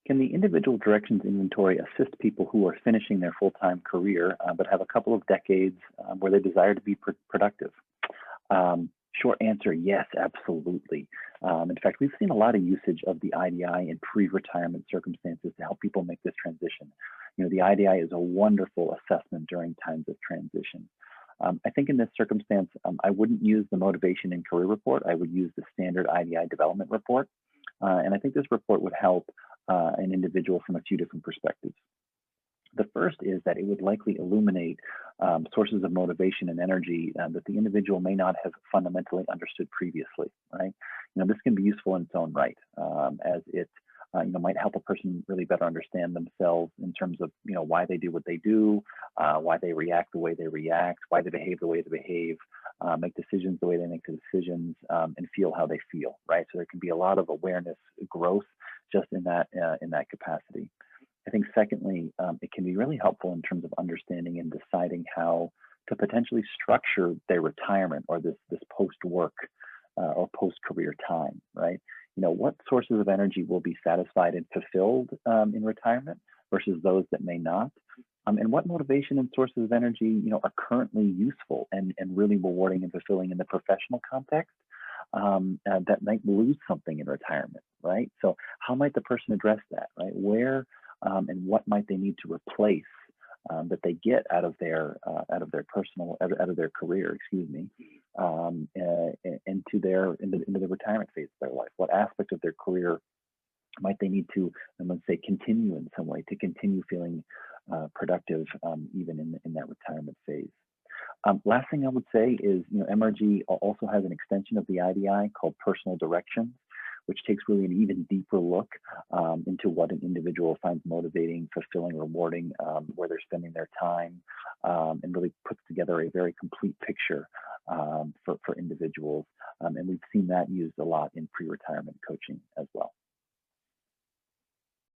Can the individual directions inventory assist people who are finishing their full-time career but have a couple of decades where they desire to be productive? Short answer, yes, absolutely. In fact, we've seen a lot of usage of the IDI in pre-retirement circumstances to help people make this transition. The IDI is a wonderful assessment during times of transition. I think in this circumstance, I wouldn't use the motivation and career report. I would use the standard IDI development report. And I think this report would help an individual from a few different perspectives. The first is that it would likely illuminate sources of motivation and energy that the individual may not have fundamentally understood previously, right? This can be useful in its own right, as it might help a person really better understand themselves in terms of, why they do what they do, why they react the way they react, why they behave the way they behave, make decisions the way they make the decisions, and feel how they feel, right? So there can be a lot of awareness growth just in that capacity. I think secondly, it can be really helpful in terms of understanding and deciding how to potentially structure their retirement or this post-work or post-career time, right? What sources of energy will be satisfied and fulfilled in retirement versus those that may not? And what motivation and sources of energy, are currently useful and really rewarding and fulfilling in the professional context that might lose something in retirement, right? So how might the person address that, right? Where and what might they need to replace that they get out of their career, into the retirement phase of their life? What aspect of their career might they need to, let's say, continue in some way to continue feeling productive even in that retirement phase? Last thing I would say is, MRG also has an extension of the IDI called Personal Directions, which takes really an even deeper look into what an individual finds motivating, fulfilling, rewarding, where they're spending their time, and really puts together a very complete picture for individuals. And we've seen that used a lot in pre-retirement coaching as well.